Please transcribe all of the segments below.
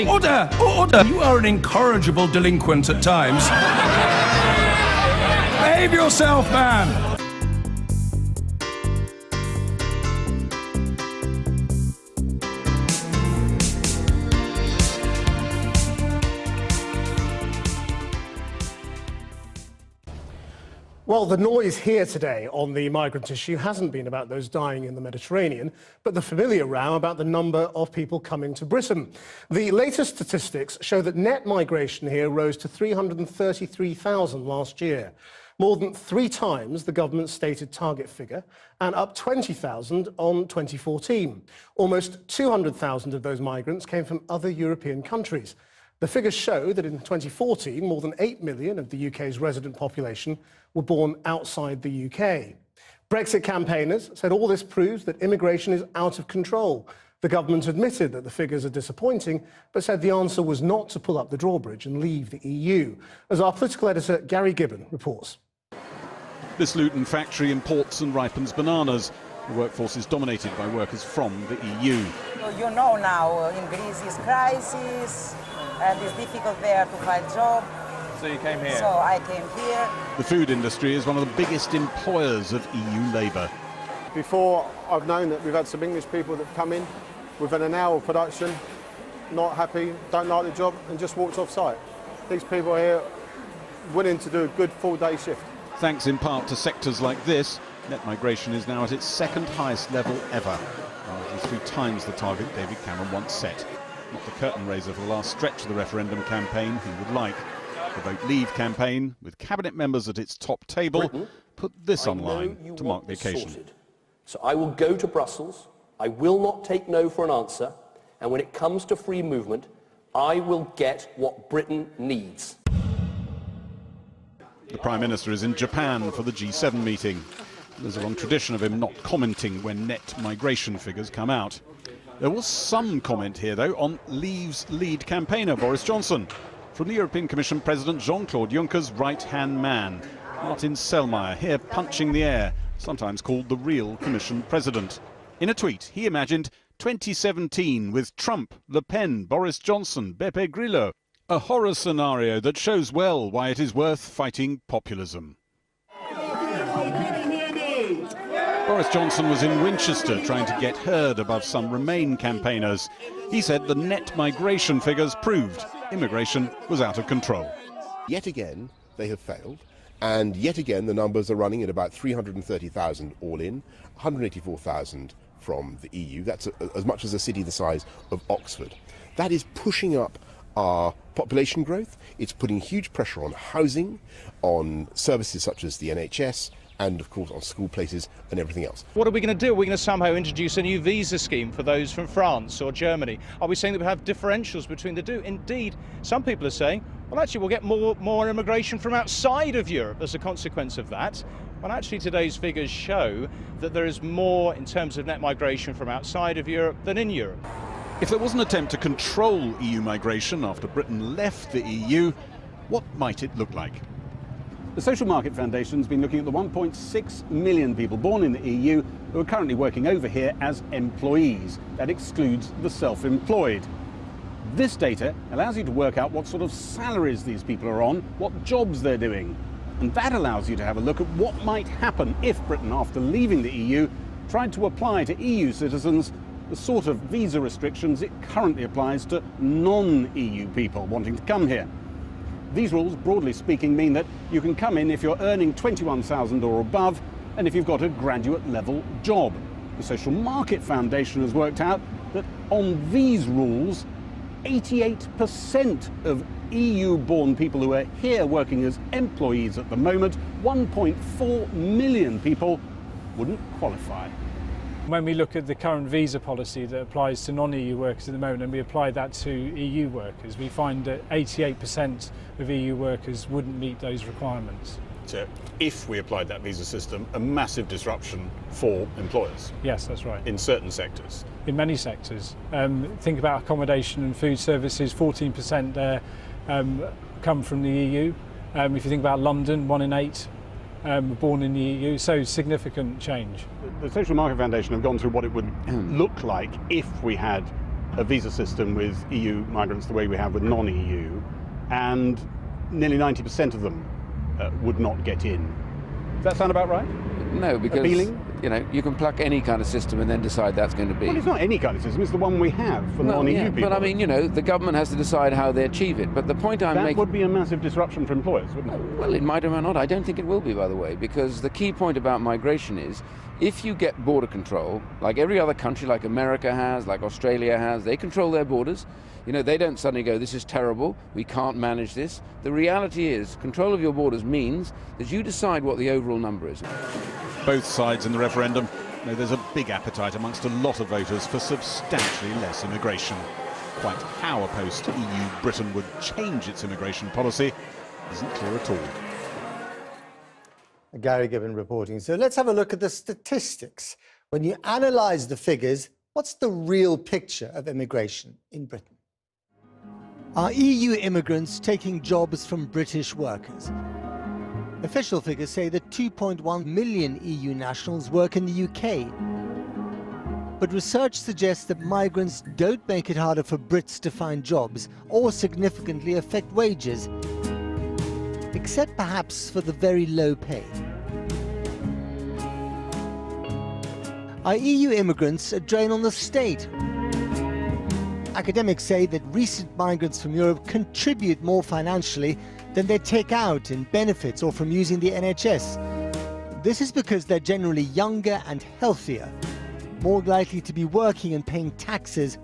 Order! Order! You are an incorrigible delinquent at times. Behave yourself, man! Well, the noise here today on the migrant issue hasn't been about those dying in the Mediterranean, but the familiar row about the number of people coming to Britain. The latest statistics show that net migration here rose to 333,000 last year, more than 3 times the government's stated target figure, and up 20,000 on 2014. Almost 200,000 of those migrants came from other European countries. The figures show that in 2014, more than 8 million of the UK's resident population were born outside the UK. Brexit campaigners said all this proves that immigration is out of control. The government admitted that the figures are disappointing, but said the answer was not to pull up the drawbridge and leave the EU, as our political editor Gary Gibbon reports. This Luton factory imports and ripens bananas. The workforce is dominated by workers from the EU. You know now, in Greece is crisis, and it's difficult there to find job. So you came here? So I came here. The food industry is one of the biggest employers of EU labour. Before, I've known that we've had some English people that come in within an hour of production, not happy, don't like the job, and just walked off site. These people are here willing to do a good full-day shift. Thanks in part to sectors like this, net migration is now at its second highest level ever, largely 3 times the target David Cameron once set. Not the curtain raiser for the last stretch of the referendum campaign he would like. The Vote Leave campaign, with cabinet members at its top table, Britain, put this online to mark the occasion. Sorted. So I will go to Brussels, I will not take no for an answer, and when it comes to free movement, I will get what Britain needs. The Prime Minister is in Japan for the G7 meeting. There's a long tradition of him not commenting when net migration figures come out. There was some comment here, though, on Leave's lead campaigner, Boris Johnson, from the European Commission President Jean-Claude Juncker's right-hand man, Martin Selmayr, here punching the air, sometimes called the real Commission President. In a tweet, he imagined 2017 with Trump, Le Pen, Boris Johnson, Beppe Grillo, a horror scenario that shows well why it is worth fighting populism. Boris Johnson was in Winchester trying to get heard above some Remain campaigners. He said the net migration figures proved immigration was out of control. Yet again, they have failed, and yet again the numbers are running at about 330,000 all in, 184,000 from the EU. That's as much as a city the size of Oxford. That is pushing up our population growth. It's putting huge pressure on housing, on services such as the NHS, and of course on school places and everything else. What are we going to do? Are we going to somehow introduce a new visa scheme for those from France or Germany? Are we saying that we have differentials between the two? Indeed, some people are saying, well, actually we'll get more immigration from outside of Europe as a consequence of that. Well, actually today's figures show that there is more in terms of net migration from outside of Europe than in Europe. If there was an attempt to control EU migration after Britain left the EU, what might it look like? The Social Market Foundation has been looking at the 1.6 million people born in the EU who are currently working over here as employees. That excludes the self-employed. This data allows you to work out what sort of salaries these people are on, what jobs they're doing. And that allows you to have a look at what might happen if Britain, after leaving the EU, tried to apply to EU citizens the sort of visa restrictions it currently applies to non-EU people wanting to come here. These rules, broadly speaking, mean that you can come in if you're earning 21,000 or above, and if you've got a graduate-level job. The Social Market Foundation has worked out that on these rules, 88% of EU-born people who are here working as employees at the moment, 1.4 million people, wouldn't qualify. When we look at the current visa policy that applies to non-EU workers at the moment and we apply that to EU workers, we find that 88% of EU workers wouldn't meet those requirements. So if we applied that visa system, a massive disruption for employers. Yes, that's right. In certain sectors. In many sectors. Think about accommodation and food services, 14% there come from the EU. If you think about London, 1 in 8 born in the EU, so significant change. The Social Market Foundation have gone through what it would look like if we had a visa system with EU migrants the way we have with non-EU, and nearly 90% of them would not get in. Does that sound about right? No, because Appealing? you know, you can pluck any kind of system and then decide that's going to be. Well, it's not any kind of system, it's the one we have for non-EU people. But I mean, you know, the government has to decide how they achieve it. But the point I'm making... That would be a massive disruption for employers, wouldn't it? Well, it might or might not. I don't think it will be, by the way, because the key point about migration is if you get border control, like every other country, like America has, like Australia has, they control their borders. You know, they don't suddenly go, this is terrible, we can't manage this. The reality is, control of your borders means that you decide what the overall number is. Both sides in the referendum know there's a big appetite amongst a lot of voters for substantially less immigration. Quite how a post-EU Britain would change its immigration policy isn't clear at all. Gary Gibbon reporting. So let's have a look at the statistics. When you analyse the figures, what's the real picture of immigration in Britain? Are EU immigrants taking jobs from British workers? Official figures say that 2.1 million EU nationals work in the UK. But research suggests that migrants don't make it harder for Brits to find jobs or significantly affect wages, except perhaps for the very low pay. Are EU immigrants a drain on the state? Academics say that recent migrants from Europe contribute more financially than they take out in benefits or from using the NHS. This is because they're generally younger and healthier, more likely to be working and paying taxes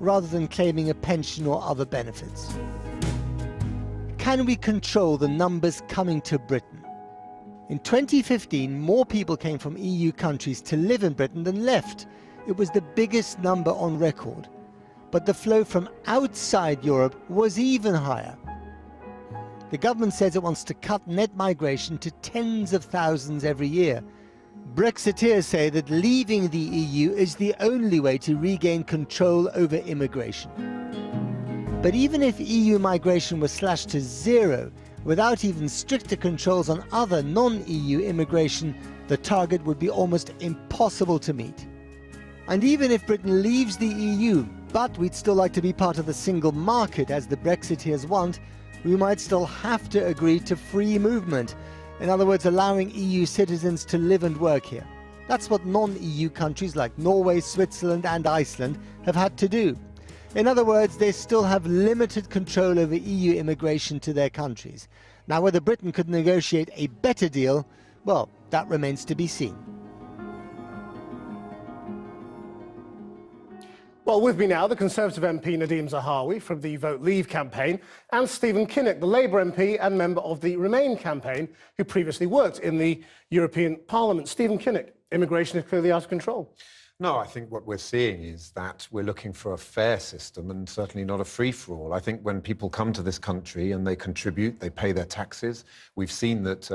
rather than claiming a pension or other benefits. Can we control the numbers coming to Britain? In 2015, more people came from EU countries to live in Britain than left. It was the biggest number on record. But the flow from outside Europe was even higher. The government says it wants to cut net migration to tens of thousands every year. Brexiteers say that leaving the EU is the only way to regain control over immigration. But even if EU migration was slashed to zero, without even stricter controls on other non-EU immigration, the target would be almost impossible to meet. And even if Britain leaves the EU, but we'd still like to be part of the single market as the Brexiteers want, we might still have to agree to free movement. In other words, allowing EU citizens to live and work here. That's what non-EU countries like Norway, Switzerland and Iceland have had to do. In other words, they still have limited control over EU immigration to their countries. Now, whether Britain could negotiate a better deal, well, that remains to be seen. Well, with me now, the Conservative MP Nadhim Zahawi from the Vote Leave campaign, and Stephen Kinnock, the Labour MP and member of the Remain campaign, who previously worked in the European Parliament. Stephen Kinnock, immigration is clearly out of control. No, I think what we're seeing is that we're looking for a fair system and certainly not a free-for-all. I think when people come to this country and they contribute, they pay their taxes. We've seen that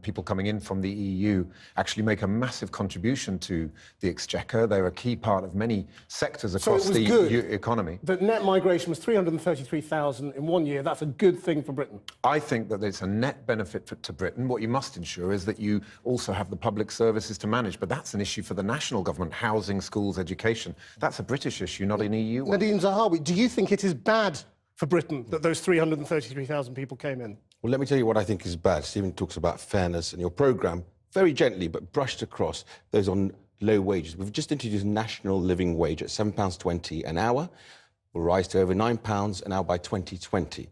people coming in from the EU actually make a massive contribution to the exchequer. They're a key part of many sectors across the economy. The net migration was 333,000 in 1 year. That's a good thing for Britain. I think that it's a net benefit to Britain. What you must ensure is that you also have the public services to manage, but that's an issue for the national government. Housing, schools, education. That's a British issue, not an EU one. Nadhim Zahawi, do you think it is bad for Britain that those 333,000 people came in? Well, let me tell you what I think is bad. Stephen talks about fairness, and your programme, very gently but brushed across those on low wages. We've just introduced national living wage at £7.20 an hour. Will rise to over £9 an hour by 2020.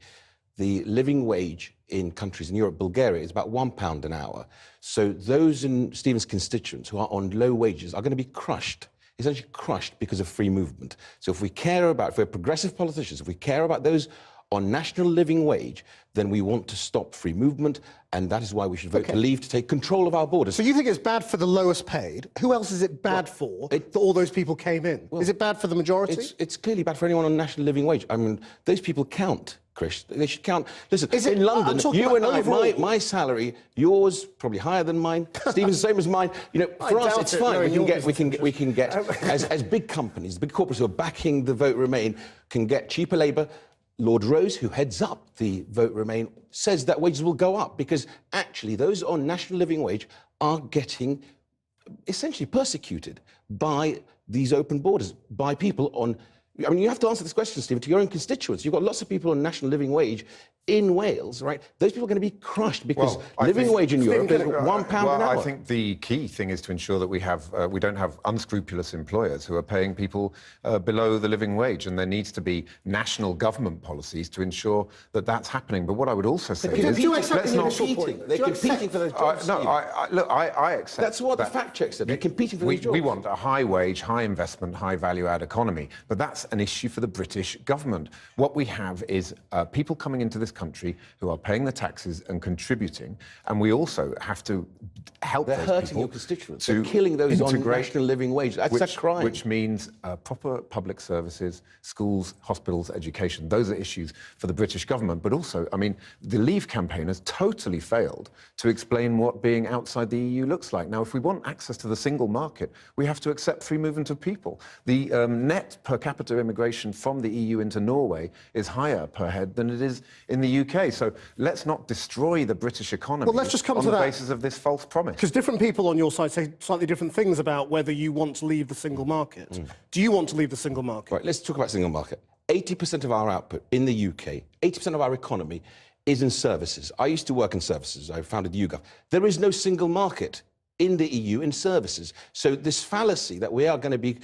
The living wage in countries in Europe, Bulgaria, is about £1 an hour. So those in Stephen's constituents who are on low wages are going to be crushed, essentially crushed because of free movement. So if we're progressive politicians, if we care about those on national living wage, then we want to stop free movement, and that is why we should vote to leave, to take control of our borders. So you think it's bad for the lowest paid? Who else is it bad for that all those people came in? Is it bad for the majority? It's clearly bad for anyone on national living wage. I mean, those people count, Chris. They should count. Listen, in London, you and I, my salary, yours probably higher than mine. Stephen's the same as mine. You know, for us, it's fine. We can get as big companies, big corporates who are backing the Vote Remain, can get cheaper labour. Lord Rose, who heads up the Vote Remain, says that wages will go up because actually those on national living wage are getting essentially persecuted by these open borders, by people on I mean, you have to answer this question, Stephen, to your own constituents. You've got lots of people on national living wage in Wales, right? Those people are going to be crushed because living wage in Europe is £1 an hour. I think the key thing is to ensure that we don't have unscrupulous employers who are paying people below the living wage, and there needs to be national government policies to ensure that that's happening. But what I would also say is, let's not They're competing for those jobs. I accept. That's what the fact check said. They're competing for those jobs. We want a high wage, high investment, high value add economy, but that's an issue for the British government. What we have is people coming into this country who are paying the taxes and contributing, and we also have to help those people. They're hurting your constituents. They're killing those on national living wage. That's a crime. Which means proper public services, schools, hospitals, education. Those are issues for the British government. But also, I mean, the Leave campaign has totally failed to explain what being outside the EU looks like. Now, if we want access to the single market, we have to accept free movement of people. The net per capita immigration from the EU into Norway is higher per head than it is in the UK. So let's not destroy the British economy let's just come on to the that. basis of this false promise. Because different people on your side say slightly different things about whether you want to leave the single market. Do you want to leave the single market? Right, let's talk about single market. 80% of our output in the UK, 80% of our economy is in services. I used to work in services. I founded YouGov. There is no single market in the EU in services. So this fallacy that we are going to be,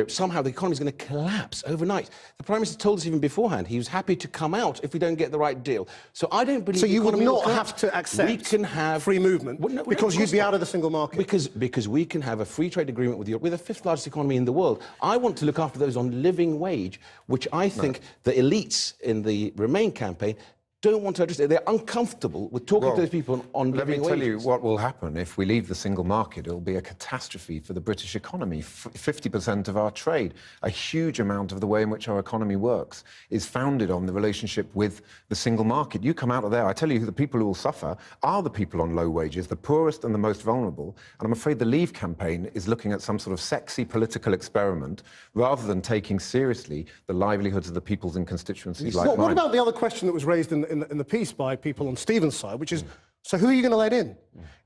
somehow the economy is going to collapse overnight. The Prime Minister told us even beforehand he was happy to come out if we don't get the right deal. So I don't believe. So you would not have to accept we can have free movement because you'd be out of the single market. Because we can have a free trade agreement with Europe. We're the 5th largest economy in the world. I want to look after those on living wage, which I think the elites in the Remain campaign don't want to understand. They're uncomfortable with talking to those people on living wages. Let me tell you what will happen if we leave the single market. It'll be a catastrophe for the British economy. 50% of our trade, a huge amount of the way in which our economy works, is founded on the relationship with the single market. You come out of there, I tell you, the people who will suffer are the people on low wages, the poorest and the most vulnerable. And I'm afraid the Leave campaign is looking at some sort of sexy political experiment rather than taking seriously the livelihoods of the peoples and constituencies like mine. What about the other question that was raised in the piece by people on Stephen's side, which is, so who are you going to let in?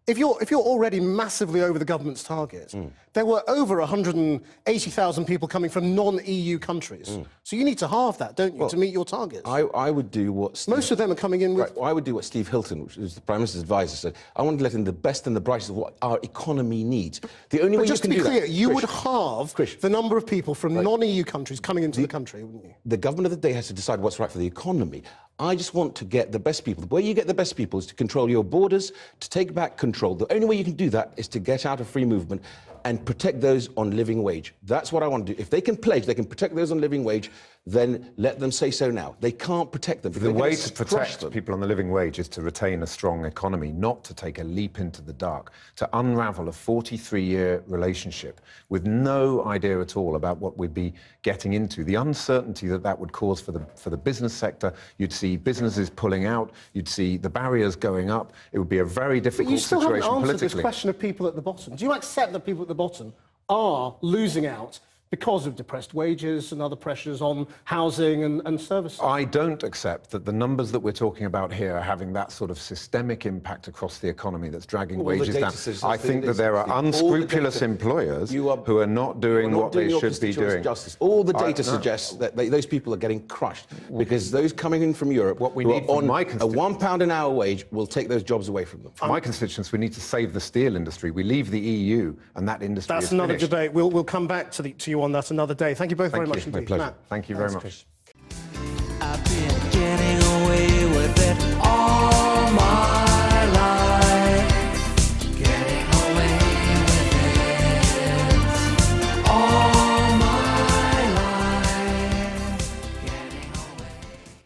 If you're already massively over the government's target, there were over 180,000 people coming from non-EU countries. So you need to halve that, don't you, to meet your targets? I would do what... Most of them are coming in with... Right, I would do what Steve Hilton, which is the Prime Minister's advisor, said. I want to let in the best and the brightest of what our economy needs. The only way you can do that... Just to be clear, you would halve the number of people from non-EU countries coming into the country, wouldn't you? The government of the day has to decide what's right for the economy. I just want to get the best people. The way you get the best people is to control your borders, to take back control. The only way you can do that is to get out of free movement and protect those on living wage. That's what I want to do. If they can pledge, they can protect those on living wage, then let them say so now. They can't protect them. The way to protect people on the living wage is to retain a strong economy, not to take a leap into the dark, to unravel a 43-year relationship with no idea at all about what we'd be getting into. The uncertainty that would cause for the business sector, you'd see businesses pulling out, you'd see the barriers going up. It would be a very difficult situation politically. But you still haven't answered this question of people at the bottom. Do you accept that people at the bottom are losing out because of depressed wages and other pressures on housing and services? I don't accept that the numbers that we're talking about here are having that sort of systemic impact across the economy that's dragging wages down. I think that there are unscrupulous employers who are not doing what they should be doing. All the data suggests that those people are getting crushed because those coming in from Europe what we need on a £1 an hour wage will take those jobs away from them. For my constituents, we need to save the steel industry. We leave the EU and that industry is That's another finished. debate. We'll come back to you on that another day. Thank you both very much indeed. My pleasure. Matt. Thank you very much.